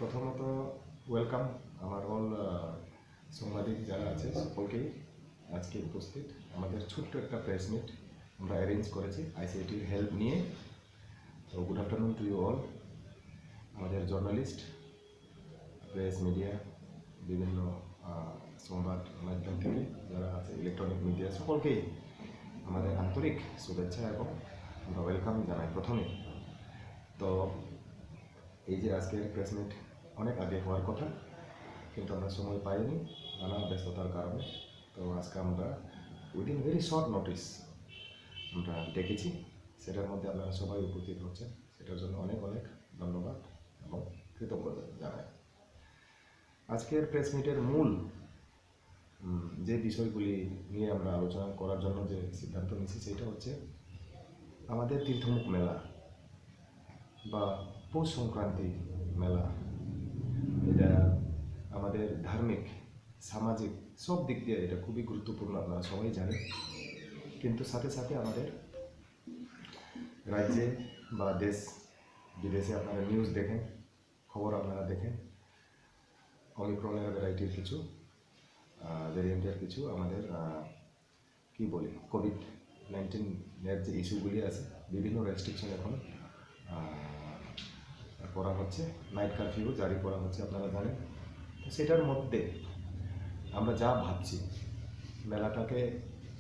প্রথমত ওয়েলকাম আমার অল সাংবাদিক যারা আছে সকলকেই আজকে উপস্থিত আমাদের ছোট্ট একটা প্রেস মিট আমরা অ্যারেঞ্জ করেছি আইসিআইটির হেল্প নিয়ে। তো good afternoon to you all. আমাদের জার্নালিস্ট, প্রেস মিডিয়া, বিভিন্ন সংবাদ মাধ্যম থেকে যারা আছে ইলেকট্রনিক মিডিয়া সকলকেই আমাদের আন্তরিক শুভেচ্ছা এবং আমরা ওয়েলকাম জানাই প্রথমে। তো এই যে আজকের প্রেস মিট অনেক আগে হওয়ার কথা, কিন্তু আমরা সময় পাইনি নানা ব্যস্ততার কারণে। তো আজকে আমরা উইদিন ভেরি শর্ট নোটিস আমরা ডেকেছি, সেটার মধ্যে আপনারা সবাই উপস্থিত হচ্ছেন, সেটার জন্য অনেক অনেক ধন্যবাদ এবং কৃতজ্ঞতা জানাই। আজকের প্রেস মিটের মূল যে বিষয়গুলি নিয়ে আমরা আলোচনা করার জন্য যে সিদ্ধান্ত নিয়েছি সেটা হচ্ছে আমাদের তীর্থমুখ মেলা বা পৌষ সংক্রান্তি মেলা। এটা আমাদের ধার্মিক, সামাজিক সব দিক দিয়ে এটা খুবই গুরুত্বপূর্ণ, আপনারা সবাই জানেন। কিন্তু সাথে সাথে আমাদের রাজ্যে বা দেশ বিদেশে আপনারা নিউজ দেখেন, খবর আপনারা দেখেন, অমিক্রনের ভ্যারাইটির কিছু ভ্যারিয়েন্টের কিছু আমাদের কি বলি কোভিড-19 যে ইস্যুগুলি আছে, বিভিন্ন রেস্ট্রিকশন এখন করা হচ্ছে, নাইট কারফিউ জারি করা হচ্ছে আপনারা জানেন। তো সেটার মধ্যে আমরা যা ভাবছি মেলাটাকে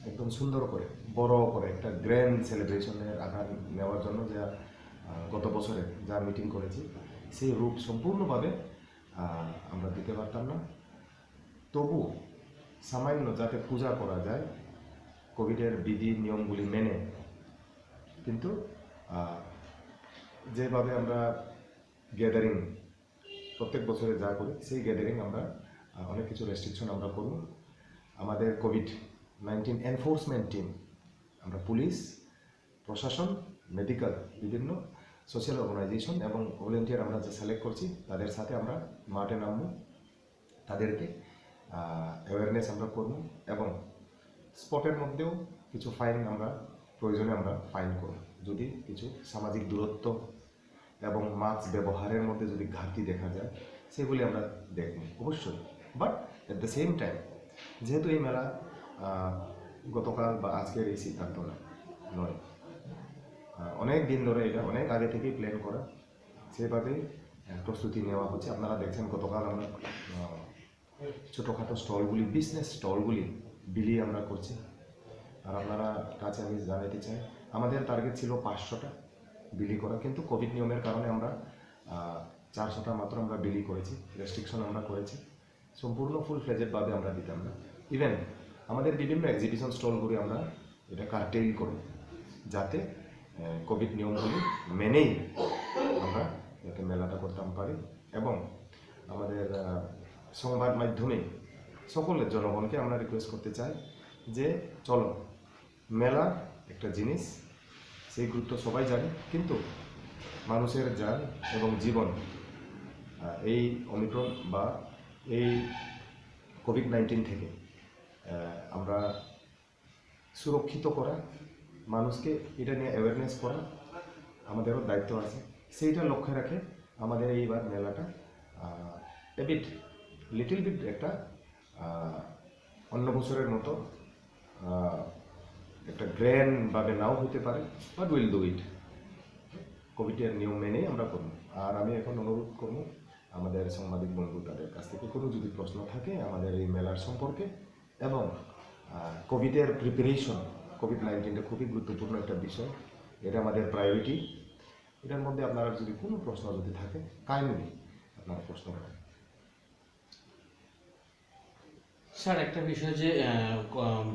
একদম সুন্দর করে বড় করে একটা গ্র্যান্ড সেলিব্রেশনের আকার নেওয়ার জন্য যা গত বছরে যা মিটিং করেছি সেই রূপ সম্পূর্ণভাবে আমরা দিতে পারতাম না। তবু সামান্য যাতে পূজা করা যায় কোভিডের বিধি নিয়মগুলি মেনে, কিন্তু যেভাবে আমরা গ্যাদারিং প্রত্যেক বছরে যা করি সেই গ্যাদারিং আমরা অনেক কিছু রেস্ট্রিকশন আমরা করব। আমাদের কোভিড-19 এনফোর্সমেন্ট টিম, আমরা পুলিশ, প্রশাসন, মেডিকেল, বিভিন্ন সোশ্যাল অর্গানাইজেশন এবং ভলেন্টিয়ার আমরা যে সিলেক্ট করছি তাদের সাথে আমরা মাঠে নামব, তাদেরকে অ্যাওয়ারনেস আমরা করব এবং স্পটের মধ্যেও কিছু ফাইন আমরা প্রয়োজনে আমরা ফাইন করব যদি কিছু সামাজিক দূরত্ব এবং মাস্ক ব্যবহারের মধ্যে যদি ঘাটতি দেখা যায় সেগুলি আমরা দেখব অবশ্যই। But at the same time যেহেতু এই মেলা গতকাল বা আজকের এই সিদ্ধান্ত নয়, অনেক দিন ধরে এটা অনেক আগে থেকেই প্ল্যান করা, সেভাবে প্রস্তুতি নেওয়া হচ্ছে। আপনারা দেখছেন গতকাল আমরা ছোটোখাটো স্টলগুলি, বিজনেস স্টলগুলি বিলি আমরা করছি। আর আপনারা কাছে আমি জানাতে চাই আমাদের টার্গেট ছিল 500টা বিলি করা, কিন্তু কোভিড নিয়মের কারণে আমরা 400টা মাত্র আমরা বিলি করেছি, রেস্ট্রিকশন আমরা করেছি, সম্পূর্ণ ফুল ফ্লেজেডভাবে আমরা দিতাম না। ইভেন আমাদের বিভিন্ন এক্সিবিশন স্টলগুলি আমরা এটা কার্টেল করি যাতে কোভিড নিয়মগুলি মেনেই আমরা যাতে মেলাটা করতে পারি। এবং আমাদের সংবাদ মাধ্যমে সকলের জনগণকে আমরা রিকোয়েস্ট করতে চাই যে চলো, মেলা একটা জিনিস, সেই গুরুত্ব সবাই জানে, কিন্তু মানুষের যান এবং জীবন এই অমিক্রন বা এই কোভিড-19 থেকে আমরা সুরক্ষিত করা, মানুষকে এটা নিয়ে অ্যাওয়ারনেস করা আমাদেরও দায়িত্ব আছে। সেইটা লক্ষ্যে রাখে আমাদের এইবার মেলাটা লিটল বিট একটা অন্য বছরের মতো একটা গ্র্যান্ডভাবে নাও হতে পারে, বাট উইল ডু ইট, কোভিডের নিয়ম মেনেই আমরা করব। আর আমি এখন অনুরোধ করব আমাদের সাংবাদিক বন্ধু তাদের কাছ থেকে কোনো যদি প্রশ্ন থাকে আমাদের এই মেলার সম্পর্কে এবং কোভিডের প্রিপারেশন, কোভিড-19টা খুবই গুরুত্বপূর্ণ একটা বিষয়, এটা আমাদের প্রায়োরিটি। এটার মধ্যে আপনারা যদি কোনো প্রশ্ন যদি থাকে কাইন্ডলি আপনারা প্রশ্ন করেন। স্যার, একটা বিষয় যে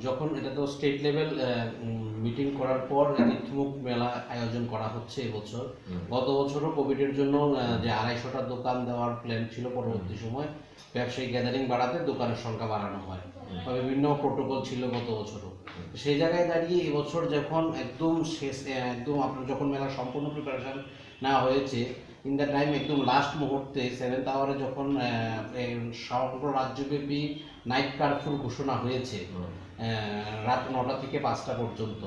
যখন এটা তো স্টেট লেভেল মিটিং করার পর তীর্থমুখ মেলা আয়োজন করা হচ্ছে এবছর, গত বছরও কোভিডের জন্য যে 250টা দোকান দেওয়ার প্ল্যান ছিল, পরবর্তী সময় ব্যবসায়িক গ্যাদারিং বাড়াতে দোকানের সংখ্যা বাড়ানো হয়, বিভিন্ন প্রোটোকল ছিল গত বছরও। সেই জায়গায় দাঁড়িয়ে এবছর যখন একদম শেষ, একদম আপনার যখন মেলা সম্পূর্ণ প্রিপারেশন নেওয়া হয়েছে, ইন দ্য টাইম একদম লাস্ট মুহূর্তে 7th আওয়ারে যখন সমগ্র রাজ্যব্যাপী নাইট কারফিউ ঘোষণা হয়েছে রাত 9টা থেকে 5টা পর্যন্ত,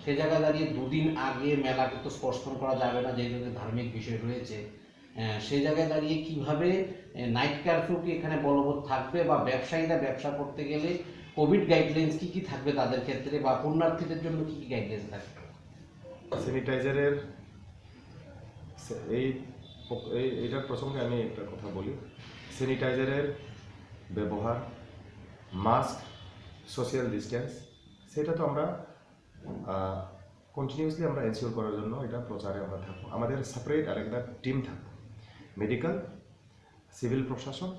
সেই জায়গায় দাঁড়িয়ে 2 দিন আগে মেলা কিন্তু স্পর্শন করা যাবে না, যেহেতু ধার্মিক বিষয় রয়েছে। সেই জায়গায় দাঁড়িয়ে কিভাবে নাইট কারফিউ কি এখানে বলবৎ থাকবে, বা ব্যবসায়ীরা ব্যবসা করতে গেলে কোভিড গাইডলাইন্স কি কি থাকবে তাদের ক্ষেত্রে, বা পুণ্যার্থীদের জন্য কি কি গাইডলাইন্স থাকবে? স্যানিটাইজারের এই এইটার প্রসঙ্গে আমি একটা কথা বলি। স্যানিটাইজারের ব্যবহার, মাস্ক, সোশ্যাল ডিস্টেন্স, সেটা তো আমরা কন্টিনিউসলি আমরা এনশিওর করার জন্য এটা প্রচারে আমরা থাকবো। আমাদের সেপারেট আরেকটা টিম থাকবে, মেডিকেল, সিভিল প্রশাসন,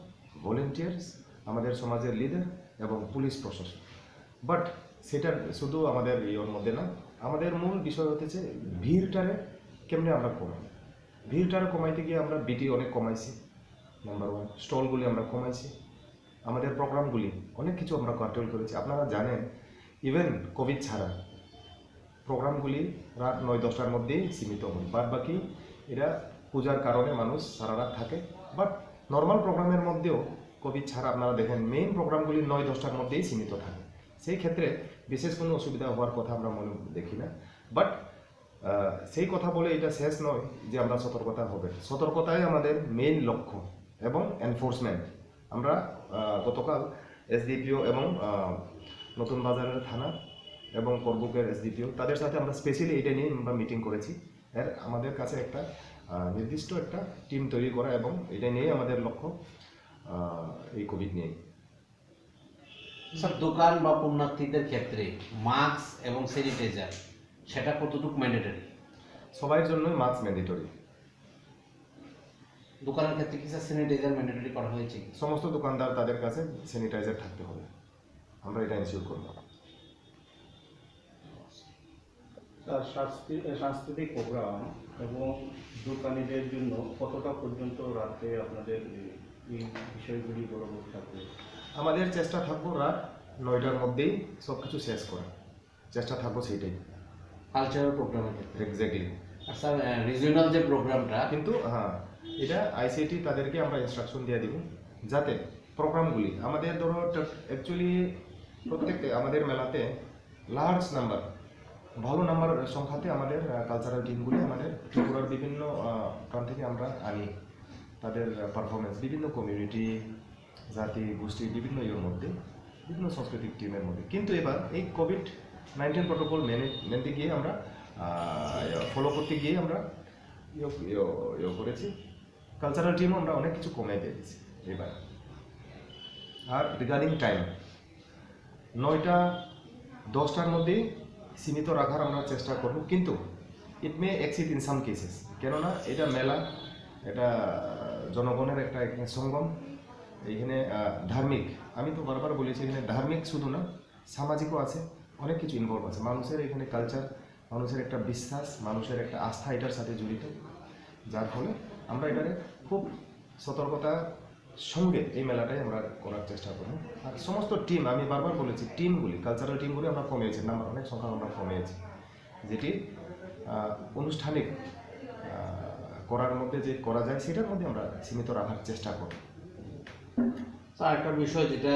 ভলেন্টিয়ার্স, আমাদের সমাজের লিডার এবং পুলিশ প্রশাসন। বাট সেটা শুধু আমাদের ইয়ের মধ্যে না, আমাদের মূল বিষয় হতেছে ভিড়টারে কেমনে আমরা কমাই। ভিড়টারে কমাইতে গিয়ে আমরা বিটি অনেক কমাইছি, নাম্বার ওয়ান। স্টলগুলি আমরা কমাইছি, আমাদের প্রোগ্রামগুলি অনেক কিছু আমরা কন্ট্রোল করেছি। আপনারা জানেন ইভেন কোভিড ছাড়া প্রোগ্রামগুলি রাত 9-10টার মধ্যেই সীমিত হয়, বাদ বাকি এরা পূজার কারণে মানুষ সারা রাত থাকে। বাট নর্মাল প্রোগ্রামের মধ্যেও কোভিড ছাড়া আপনারা দেখেন মেইন প্রোগ্রামগুলি 9-10টার মধ্যেই সীমিত থাকে। সেই ক্ষেত্রে বিশেষ কোনো অসুবিধা হওয়ার কথা আমরা মনে দেখি না। বাট সেই কথা বলে এটা শেষ নয় যে আমরা সতর্কতা হবে, সতর্কতাই আমাদের মেইন লক্ষ্য এবং এনফোর্সমেন্ট। আমরা গতকাল এসডিপিও এবং নতুন বাজারের থানা এবং করবুকের এসডিপিও তাদের সাথে আমরা স্পেশালি এটা নিয়ে আমরা মিটিং করেছি। এর আমাদের কাছে একটা নির্দিষ্ট একটা টিম তৈরি করা এবং এটা নিয়ে আমাদের লক্ষ্য, এই কোভিড নিয়ে। স্যার, দোকান বা পুণ্যার্থীদের ক্ষেত্রে মাস্ক এবং স্যানিটাইজার সেটা কতটুকু ম্যান্ডেটরি? সবার জন্যই মাস্ক ম্যান্ডেটরি। দোকানের ক্ষেত্রে কি স্যার স্যানিটাইজার ম্যান্ডেটরি করা হয়েছে? সমস্ত দোকানদার তাদের কাছে স্যানিটাইজার থাকতে হবে, আমরা এটা এনশিওর করব। সাংস্কৃতিক প্রোগ্রাম এবং দোকানিদের জন্য কতটা পর্যন্ত রাতে আপনাদের এই বিষয়গুলি বলবৎ থাকবে? আমাদের চেষ্টা থাকবো রাত 9টার মধ্যেই সব কিছু শেষ করার চেষ্টা থাকবো, সেইটাই। কালচারাল প্রোগ্রামের ক্ষেত্রে এক্স্যাক্টলি। আর স্যার রিজিওনাল যে প্রোগ্রামটা, কিন্তু হ্যাঁ, এটা আইসিটি তাদেরকে আমরা ইনস্ট্রাকশন দিয়ে দিব যাতে প্রোগ্রামগুলি আমাদের ধরো অ্যাকচুয়ালি প্রত্যেক আমাদের মেলাতে লার্জ নাম্বার, ভালো নাম্বার সংখ্যাতে আমাদের কালচারাল টিমগুলি আমাদের ত্রিপুরার বিভিন্ন প্রান্ত থেকে আমরা আনি। তাদের পারফরমেন্স বিভিন্ন কমিউনিটি, জাতি, গোষ্ঠী, বিভিন্ন ইয়ের মধ্যে, বিভিন্ন সাংস্কৃতিক টিমের মধ্যে। কিন্তু এবার এই কোভিড-19 প্রোটোকল মেনতে গিয়ে আমরা ফলো করতে গিয়ে আমরা করেছি, কালচারাল টিমও আমরা অনেক কিছু কমে দিয়েছি এবার। আর রিগার্ডিং টাইম 9টা-10টার মধ্যেই সীমিত রাখার আমরা চেষ্টা করব, কিন্তু ইট মে এক্সিড ইন সাম কেসেস। কেননা এটা মেলা, এটা জনগণের একটা এখানে সঙ্গম, এইখানে ধার্মিক, আমি তো বারবার বলেছি এখানে ধার্মিক শুধু না, সামাজিকও আছে, অনেক কিছু ইনভলভ আছে। মানুষের এখানে কালচার, মানুষের একটা বিশ্বাস, মানুষের একটা আস্থা এটার সাথে জড়িত, যার ফলে আমরা এটারে খুব সতর্কতার সঙ্গে এই মেলাটাই আমরা করার চেষ্টা করব। আর সমস্ত টিম, আমি বারবার বলেছি টিমগুলি, কালচারাল টিমগুলি আমরা কমিয়েছি, নাম্বার অনেক সংখ্যা আমরা কমিয়েছি, যেটি আনুষ্ঠানিক করার মধ্যে যে করা যায় সেটার মধ্যে আমরা সীমিত রাখার চেষ্টা করব। স্যার, একটা বিষয় যেটা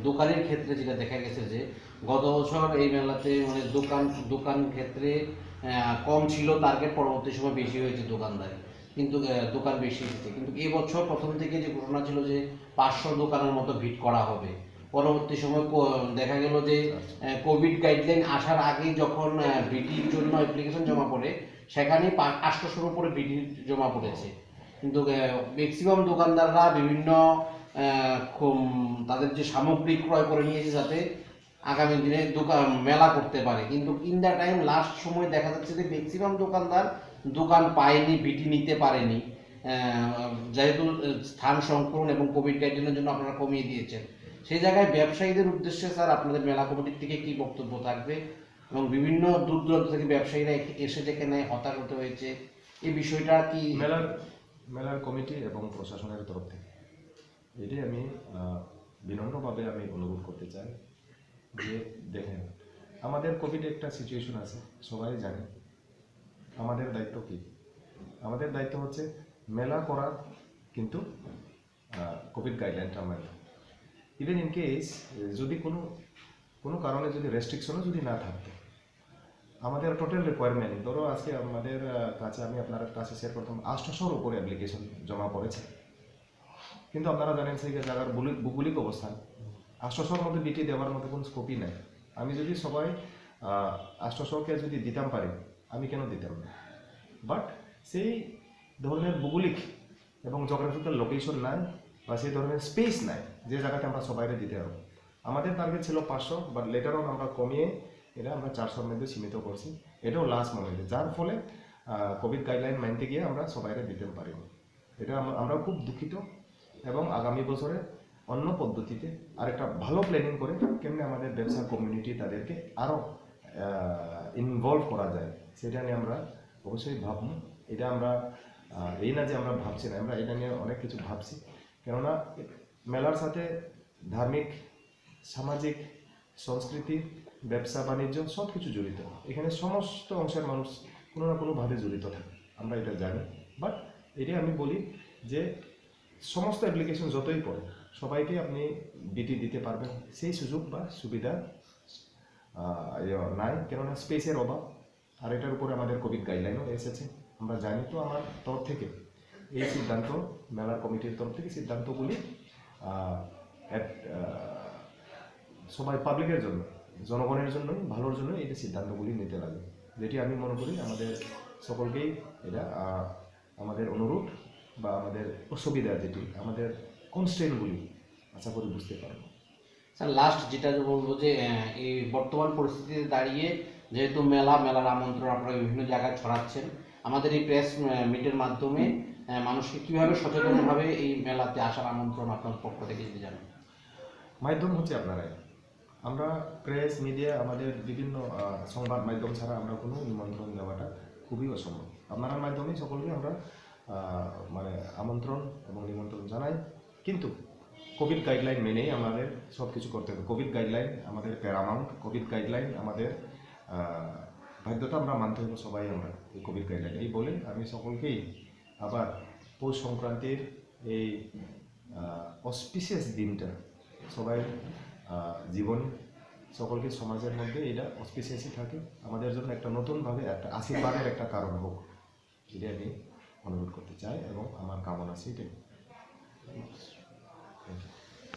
দোকানের ক্ষেত্রে যেটা দেখা গেছে যে গত বছর এই মেলাতে মানে দোকান ক্ষেত্রে কম ছিল টার্গেট, পরবর্তী সময় বেশি হয়েছে দোকানদারি, কিন্তু দোকান বেশি এসেছে। কিন্তু এবছর প্রথম থেকে যে ঘোষণা ছিল যে 500 দোকানের মতো ভিড় করা হবে, পরবর্তী সময় দেখা গেল যে কোভিড গাইডলাইন আসার আগে যখন ভিটির জন্য অ্যাপ্লিকেশন জমা পড়ে সেখানে 800-র উপরে ভিটি জমা পড়েছে। কিন্তু ম্যাক্সিমাম দোকানদাররা বিভিন্ন তাদের যে সামগ্রী ক্রয় করে নিয়েছে যাতে আগামী দিনে মেলা করতে পারে, কিন্তু ইন দ্য টাইম লাস্ট সময় দেখা যাচ্ছে যে ম্যাক্সিমাম দোকানদার দোকান পায়নি, বিটি নিতে পারেনি, যেহেতু স্থান সংকলন এবং কোভিড গাইডলাইনের জন্য আপনারা কমিয়ে দিয়েছেন। সেই জায়গায় ব্যবসায়ীদের উদ্দেশ্যে স্যার আপনাদের মেলা কমিটির থেকে কি বক্তব্য থাকবে, এবং বিভিন্ন দূর দূরান্ত থেকে ব্যবসায়ীরা এসে যেখানে হতাশ হতে হয়েছে, এই বিষয়টা কি মেলার কমিটি এবং প্রশাসনের তরফ থেকে এটাই আমি বিনম্রভাবে আমি অনুরোধ করতে চাই যে দেখেন, আমাদের কোভিড একটা সিচুয়েশন আছে, সবাই জানে। আমাদের দায়িত্ব কি? আমাদের দায়িত্ব হচ্ছে মেলা করার, কিন্তু কোভিড গাইডলাইনটা মানা। ইভেন ইন কেস যদি কোনো কারণে যদি রেস্ট্রিকশনও যদি না থাকতো, আমাদের টোটাল রিকোয়ারমেন্ট ধরো আজকে আমাদের কাছে আমি আপনার কাছে শেয়ার করতাম 800-র উপরে অ্যাপ্লিকেশন জমা পড়েছে, কিন্তু আপনারা জানেন সেই জায়গার ভৌগোলিক অবস্থান 800-র মধ্যে বিটি দেওয়ার মতো কোনো স্কোপই নাই। আমি যদি সবাই 800-কে যদি দিতাম পারি, আমি কেন দিতাম না? বাট সেই ধরনের ভৌগোলিক এবং জোগ্রাফিক্যাল লোকেশন নাই বা সেই ধরনের স্পেস নাই যে জায়গাটা আমরা সবাইকে দিতে পারবো। আমাদের টার্গেট ছিল 500, বাট লেটার অন আমরা কমিয়ে এটা আমরা 400-র মধ্যে সীমিত করছি। এটাও লাস্ট মোমেন্টে, যার ফলে কোভিড গাইডলাইন মানতে গিয়ে আমরা সবাইকে দিতে পারিনি। এটা আমরা খুব দুঃখিত, এবং আগামী বছরে অন্য পদ্ধতিতে আরেকটা ভালো প্ল্যানিং করে কেমনে আমাদের ব্যবসা কমিউনিটি তাদেরকে আরও ইনভলভ করা যায় সেটা নিয়ে আমরা অবশ্যই ভাববো। এটা আমরা এই না যে আমরা ভাবছি না, আমরা এটা নিয়ে অনেক কিছু ভাবছি। কেননা মেলার সাথে ধার্মিক, সামাজিক, সংস্কৃতি, ব্যবসা বাণিজ্য সব কিছু জড়িত। এখানে সমস্ত অংশের মানুষ কোনো না কোনোভাবে জড়িত থাকে, আমরা এটা জানি। বাট এটাই আমি বলি যে সমস্ত অ্যাপ্লিকেশন যতই পড়ে সবাইকে আপনি বিটি দিতে পারবেন সেই সুযোগ বা সুবিধা নাই, কেননা স্পেসের অভাব। আর এটার উপরে আমাদের কোভিড গাইডলাইনও এসেছে, আমরা জানি। তো আমার তরফ থেকে এই সিদ্ধান্ত, মেলার কমিটির তরফ থেকে সিদ্ধান্তগুলি সবাই পাবলিকের জন্য, জনগণের জন্যই, ভালোর জন্য এই সিদ্ধান্তগুলি নিতে লাগে, যেটি আমি মনে করি আমাদের সকলকেই এটা আমাদের অনুরোধ বা আমাদের অসুবিধা, যেটি আমাদের কনস্ট্রেন্টগুলি আশা করি বুঝতে পারবো। স্যার লাস্ট যেটা বলবো যে এই বর্তমান পরিস্থিতিতে দাঁড়িয়ে যেহেতু মেলার আমন্ত্রণ আপনারা বিভিন্ন জায়গায় ছড়াচ্ছেন, আমাদের এই প্রেস মিটের মাধ্যমে মানুষকে কীভাবে সচেতনভাবে এই মেলাতে আসার আমন্ত্রণ আপনার পক্ষ থেকে যদি জানেন? মাধ্যম হচ্ছে আপনারাই। আমরা প্রেস মিডিয়া, আমাদের বিভিন্ন সংবাদ মাধ্যম ছাড়া আমরা কোনো নিমন্ত্রণ দেওয়াটা খুবই অসম্ভব। আপনার মাধ্যমেই সকলকে আমরা মানে আমন্ত্রণ এবং নিমন্ত্রণ জানাই, কিন্তু কোভিড গাইডলাইন মেনেই আমাদের সব কিছু করতে হবে। কোভিড গাইডলাইন আমাদের প্যারামাউন্ট, কোভিড গাইডলাইন আমাদের বাধ্যতা আমরা মানতে হবে সবাই আমরা এই কোভিড গাইডলাইন। এই বলে আমি সকলকেই আবার পৌষ সংক্রান্তির এই অসপিসিয়াস দিনটা সবাই জীবন সকলকে সমাজের মধ্যে এটা অসপিসিয়াসই থাকে, আমাদের জন্য একটা নতুনভাবে একটা আশীর্বাদের একটা কারণ হোক, এটা আমি অনুরোধ করতে চাই এবং আমার কামনা সেটাই।